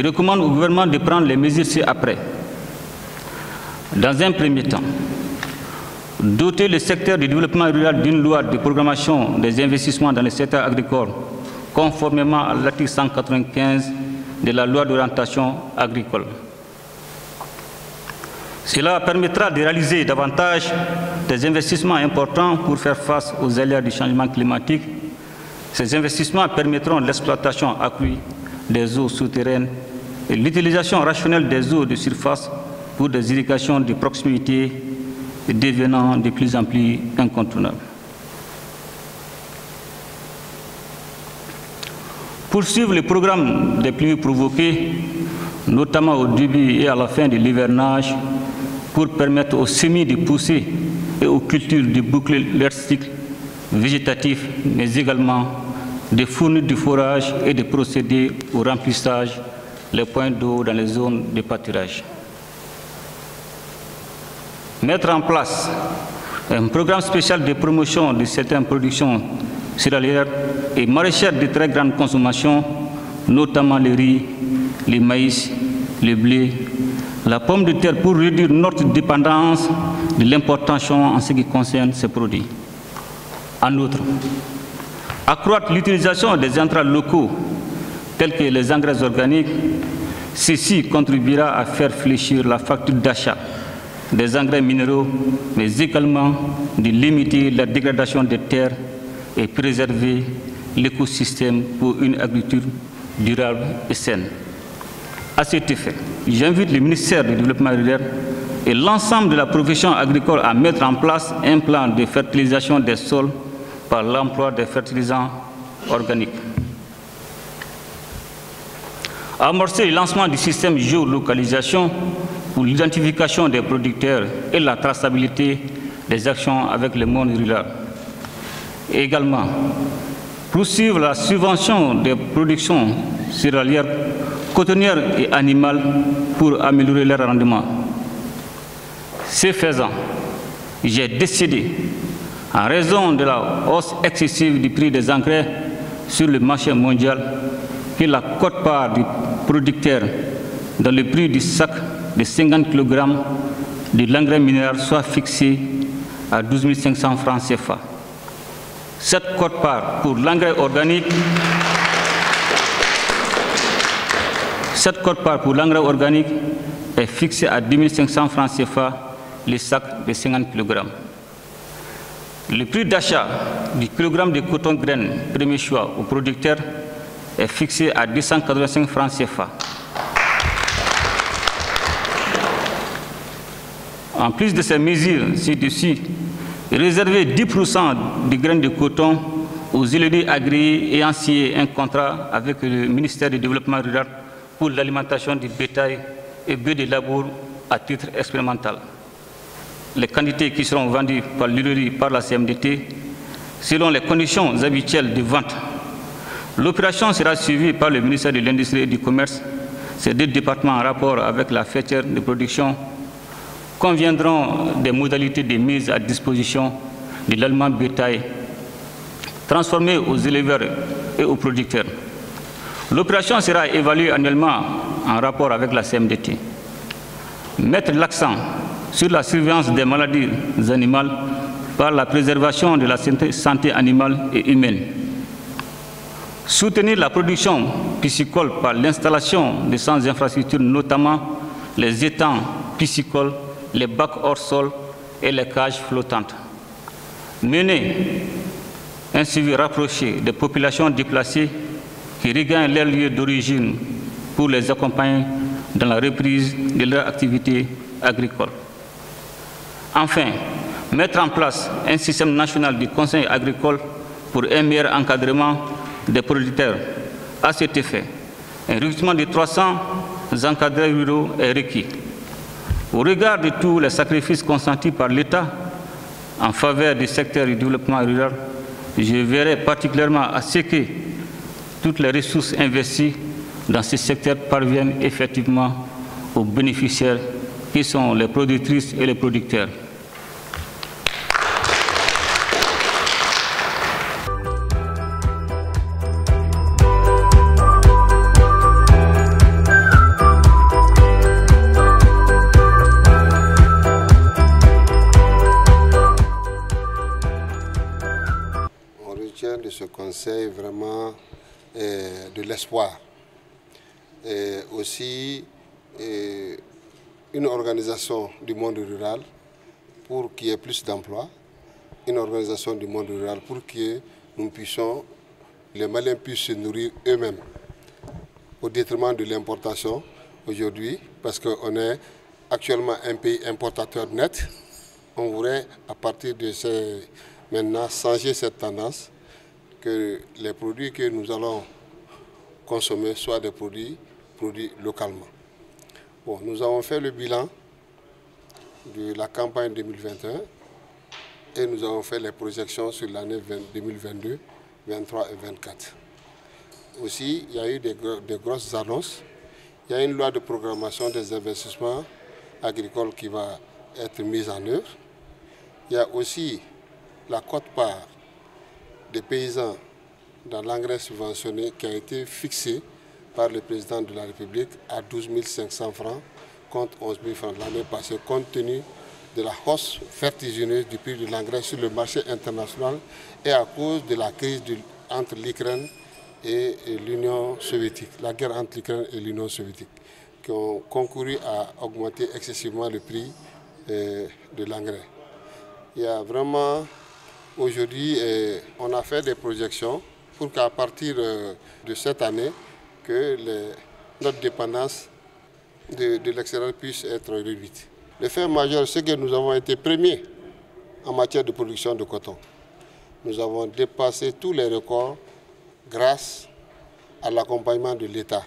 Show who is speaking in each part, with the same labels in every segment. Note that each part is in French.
Speaker 1: Je recommande au gouvernement de prendre les mesures ci-après. Dans un premier temps, doter le secteur du développement rural d'une loi de programmation des investissements dans le secteur agricole, conformément à l'article 195 de la loi d'orientation agricole. Cela permettra de réaliser davantage des investissements importants pour faire face aux aléas du changement climatique. Ces investissements permettront l'exploitation accrue des eaux souterraines et l'utilisation rationnelle des eaux de surface pour des irrigations de proximité devenant de plus en plus incontournables. Poursuivre le programme des pluies provoquées, notamment au début et à la fin de l'hivernage, pour permettre aux semis de pousser et aux cultures de boucler leur cycle végétatif, mais également de fournir du forage et de procéder au remplissage des points d'eau dans les zones de pâturage. Mettre en place un programme spécial de promotion de certaines productions céréalières et maraîchères de très grande consommation, notamment le riz, le maïs, le blé, la pomme de terre pour réduire notre dépendance de l'importation en ce qui concerne ces produits. En outre, accroître l'utilisation des intrants locaux tels que les engrais organiques, ceci contribuera à faire fléchir la facture d'achat des engrais minéraux, mais également de limiter la dégradation des terres et préserver l'écosystème pour une agriculture durable et saine. À cet effet, j'invite le ministère du Développement rural et l'ensemble de la profession agricole à mettre en place un plan de fertilisation des sols par l'emploi des fertilisants organiques. Amorcer le lancement du système géolocalisation pour l'identification des producteurs et la traçabilité des actions avec le monde rural. Et également, poursuivre la subvention des productions céréalières, cotonnières et animales pour améliorer leur rendement. Ce faisant, j'ai décidé, en raison de la hausse excessive du prix des engrais sur le marché mondial, que la quote-part du producteur dans le prix du sac de 50 kg de l'engrais minéral soit fixée à 12 500 francs CFA. Cette quote-part pour l'engrais organique est fixée à 10 500 francs CFA le sac de 50 kg. Le prix d'achat du kilogramme de coton graine premier choix au producteur est fixé à 285 francs CFA. En plus de ces mesures ci-dessus, réserver 10% des graines de coton aux éleveurs agréés ayant signé un contrat avec le ministère du Développement rural pour l'alimentation du bétail et bœufs de labour à titre expérimental. Les quantités qui seront vendues par l'huilerie par la CMDT selon les conditions habituelles de vente. L'opération sera suivie par le ministère de l'Industrie et du Commerce. Ces deux départements en rapport avec la filière de production conviendront des modalités de mise à disposition de l'aliment bétail transformé aux éleveurs et aux producteurs. L'opération sera évaluée annuellement en rapport avec la CMDT. Mettre l'accent sur la surveillance des maladies animales par la préservation de la santé animale et humaine. Soutenir la production piscicole par l'installation de sans infrastructures, notamment les étangs piscicoles, les bacs hors sol et les cages flottantes. Mener un suivi rapproché des populations déplacées qui regagnent leur lieu d'origine pour les accompagner dans la reprise de leur activité agricole. Enfin, mettre en place un système national de conseil agricole pour un meilleur encadrement des producteurs. À cet effet, un recrutement de 300 encadreurs ruraux est requis. Au regard de tous les sacrifices consentis par l'État en faveur du secteur du développement rural, je verrai particulièrement à ce que toutes les ressources investies dans ce secteur parviennent effectivement aux bénéficiaires qui sont les productrices et les producteurs.
Speaker 2: conseil vraiment de l'espoir. Et aussi une organisation du monde rural pour qu'il y ait plus d'emplois, une organisation du monde rural pour que les Maliens puissent se nourrir eux-mêmes au détriment de l'importation aujourd'hui, parce qu'on est actuellement un pays importateur net. On voudrait à partir de maintenant changer cette tendance, que les produits que nous allons consommer soient des produits localement. Bon, nous avons fait le bilan de la campagne 2021 et nous avons fait les projections sur l'année 2022, 2023 et 2024. Aussi, il y a eu des grosses annonces. Il y a une loi de programmation des investissements agricoles qui va être mise en œuvre. Il y a aussi la quote-part des paysans dans l'engrais subventionné qui a été fixée par le président de la République à 12 500 francs contre 11 000 francs l'année passée, compte tenu de la hausse vertigineuse du prix de l'engrais sur le marché international et à cause de la crise entre l'Ukraine et l'Union soviétique, la guerre entre l'Ukraine et l'Union soviétique, qui ont concouru à augmenter excessivement le prix de l'engrais. Il y a vraiment, aujourd'hui, on a fait des projections pour qu'à partir de cette année, que notre dépendance de l'extérieur puisse être réduite. Le fait majeur, c'est que nous avons été premiers en matière de production de coton. Nous avons dépassé tous les records grâce à l'accompagnement de l'État.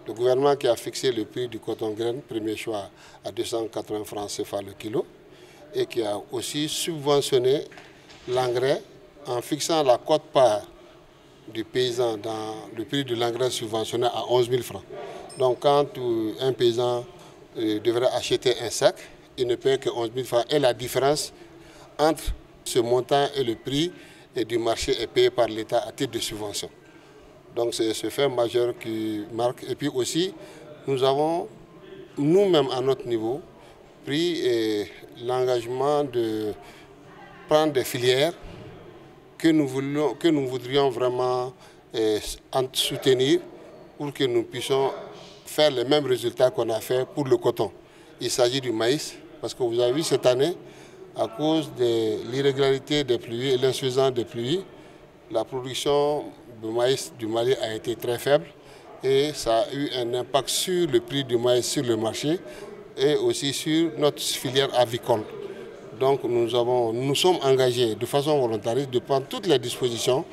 Speaker 2: Le gouvernement qui a fixé le prix du coton graine, premier choix, à 280 francs CFA le kilo, et qui a aussi subventionné l'engrais en fixant la quote-part du paysan dans le prix de l'engrais subventionné à 11 000 francs. Donc quand un paysan devrait acheter un sac, il ne paie que 11 000 francs. Et la différence entre ce montant et le prix du marché est payé par l'État à titre de subvention. Donc c'est ce fait majeur qui marque. Et puis aussi, nous avons, nous-mêmes à notre niveau, pris l'engagement de prendre des filières que nous voudrions vraiment soutenir pour que nous puissions faire les mêmes résultats qu'on a fait pour le coton. Il s'agit du maïs, parce que vous avez vu cette année, à cause de l'irrégularité des pluies et l'insuffisance des pluies, la production de maïs du Mali a été très faible et ça a eu un impact sur le prix du maïs sur le marché et aussi sur notre filière avicole. Donc nous sommes engagés de façon volontariste de prendre toutes les dispositions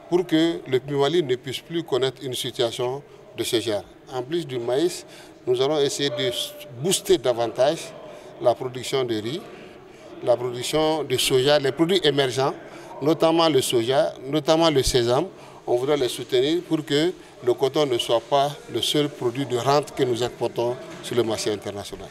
Speaker 2: pour que le Mali ne puisse plus connaître une situation de ce genre. En plus du maïs, nous allons essayer de booster davantage la production de riz, la production de soja, les produits émergents, notamment le soja, notamment le sésame. On voudrait les soutenir pour que le coton ne soit pas le seul produit de rente que nous exportons sur le marché international.